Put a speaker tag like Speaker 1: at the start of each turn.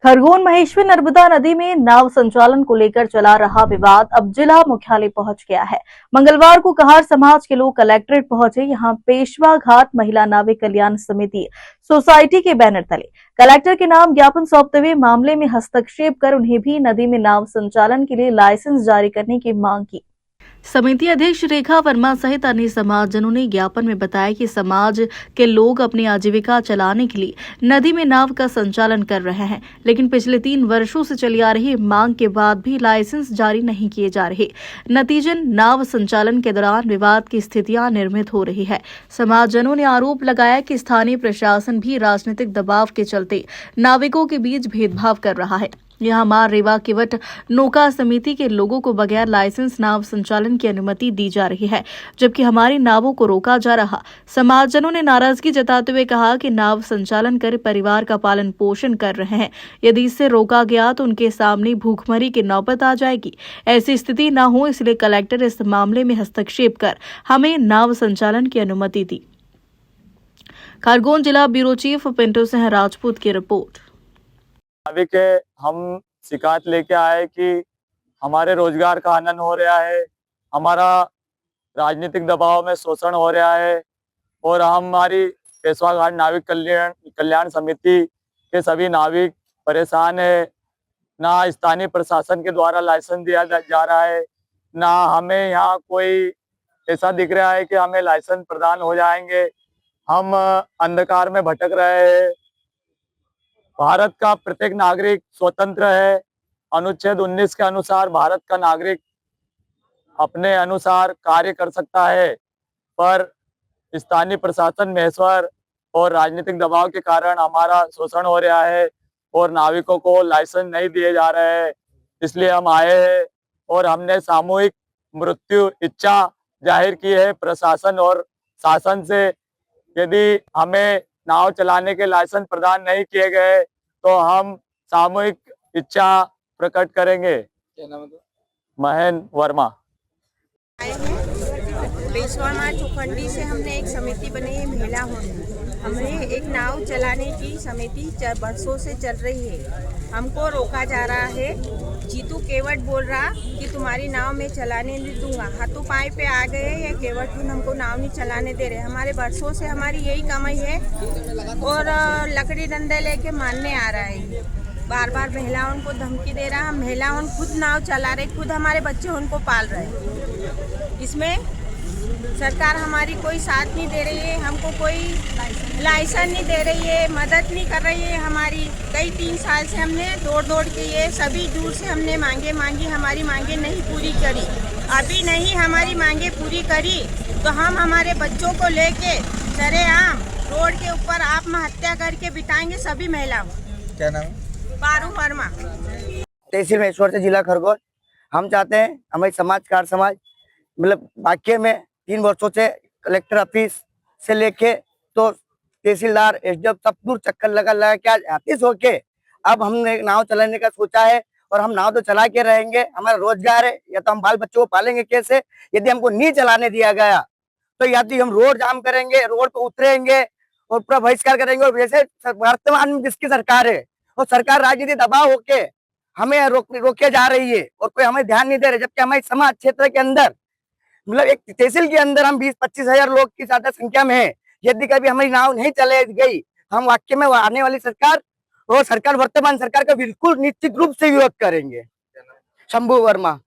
Speaker 1: खरगोन महेश्वरी नर्मदा नदी में नाव संचालन को लेकर चला रहा विवाद अब जिला मुख्यालय पहुंच गया है। मंगलवार को कहार समाज के लोग कलेक्ट्रेट पहुंचे। यहां पेशवा घाट महिला नाविक कल्याण समिति सोसाइटी के बैनर तले कलेक्टर के नाम ज्ञापन सौंपते हुए मामले में हस्तक्षेप कर उन्हें भी नदी में नाव संचालन के लिए लाइसेंस जारी करने की मांग की। समिति अध्यक्ष रेखा वर्मा सहित अन्य समाजजनों ने ज्ञापन में बताया कि समाज के लोग अपनी आजीविका चलाने के लिए नदी में नाव का संचालन कर रहे हैं, लेकिन पिछले 3 वर्षों से चली आ रही मांग के बाद भी लाइसेंस जारी नहीं किए जा रहे। नतीजन नाव संचालन के दौरान विवाद की स्थितियां निर्मित हो रही है। समाजजनों ने आरोप लगाया कि स्थानीय प्रशासन भी राजनीतिक दबाव के चलते नाविकों के बीच भेदभाव कर रहा है। यहां मां रेवा किवट नौका समिति के लोगों को बगैर लाइसेंस नाव संचालन की अनुमति दी जा रही है, जबकि हमारी नावों को रोका जा रहा। समाजजनों ने नाराजगी जताते हुए कहा कि नाव संचालन कर परिवार का पालन पोषण कर रहे हैं। यदि इससे रोका गया तो उनके सामने भूखमरी की नौबत आ जाएगी। ऐसी स्थिति न हो, इसलिए कलेक्टर इस मामले में हस्तक्षेप कर हमें नाव संचालन की अनुमति दी। खरगोन जिला ब्यूरो चीफ पिंटू सिंह राजपूत की रिपोर्ट।
Speaker 2: नाविक हम शिकायत लेके आए कि हमारे रोजगार का हनन हो रहा है, हमारा राजनीतिक दबाव में शोषण हो रहा है और हमारी पेशवा घाट नाविक कल्याण समिति के सभी नाविक परेशान है। ना स्थानीय प्रशासन के द्वारा लाइसेंस दिया जा रहा है, ना हमें यहाँ कोई ऐसा दिख रहा है कि हमें लाइसेंस प्रदान हो जाएंगे। हम अंधकार में भटक रहे हैं। भारत का प्रत्येक नागरिक स्वतंत्र है। अनुच्छेद 19 के अनुसार भारत का नागरिक अपने अनुसार कार्य कर सकता है, पर स्थानीय प्रशासन महेश्वर और राजनीतिक दबाव के कारण हमारा शोषण हो रहा है और नाविकों को लाइसेंस नहीं दिए जा रहे हैं। इसलिए हम आए हैं और हमने सामूहिक मृत्यु इच्छा जाहिर की है प्रशासन और शासन से। यदि हमें नाव चलाने के लाइसेंस प्रदान नहीं किए गए तो हम सामूहिक इच्छा प्रकट करेंगे। क्या नाम है? महेन वर्मा।
Speaker 3: पेशवा घाट चौखंडी से हमने एक समिति बनी है, महिला होने। हमें एक नाव चलाने की समिति वर्षों से चल रही है। हमको रोका जा रहा है। जीतू केवट बोल रहा कि तुम्हारी नाव में चलाने नहीं दूंगा। हाथों पाए पे आ गए ये केवट हमको नाव नहीं चलाने दे रहे। हमारे वर्षों से हमारी यही कमाई है और लकड़ी डंडे लेके मारने आ रहा है। बार बार महिलाओं को धमकी दे रहा। हम महिलाओं खुद नाव चला रहे, खुद हमारे बच्चे उनको पाल रहे। इसमें सरकार हमारी कोई साथ नहीं दे रही है, हमको कोई लाइसेंस नहीं दे रही है, मदद नहीं कर रही है हमारी। कई 3 साल से हमने दौड़ के ये सभी दूर से हमने मांगी, हमारी मांगे नहीं पूरी करी। अभी नहीं हमारी मांगे पूरी करी तो हम हमारे बच्चों को लेके सरेआम रोड के ऊपर आत्महत्या करके बिताएंगे सभी महिलाओं।
Speaker 4: क्या नाम है?
Speaker 3: पारू वर्मा,
Speaker 4: तहसील महेश्वर से जिला खरगोन। हम चाहते हैं हमारी समाज मतलब वाक्य में 3 वर्षों से कलेक्टर ऑफिस से लेके तो तहसीलदार एसडीएफ सब दूर चक्कर लगा के आज आतिश होके अब हमने नाव चलाने का सोचा है और हम नाव तो चला के रहेंगे। हमारा रोजगार है, या तो हम बाल बच्चों को पालेंगे कैसे? यदि हमको नहीं चलाने दिया गया तो या तो हम रोड जाम करेंगे, रोड पे उतरेंगे और पूरा बहिष्कार करेंगे। और जैसे वर्तमान में जिसकी सरकार है और सरकार राजनीतिक दबाव होके हमें रोके जा रही है और कोई हमें ध्यान नहीं दे रहे, जबकि हमारे समाज क्षेत्र के अंदर मतलब एक तहसील के अंदर हम 20-25 हजार लोग की ज्यादा संख्या में है। यदि कभी हमारी नाव नहीं चले गई हम वाक्य में आने वाली सरकार और वर्तमान सरकार का बिल्कुल निश्चित रूप से विरोध करेंगे। शंभू वर्मा।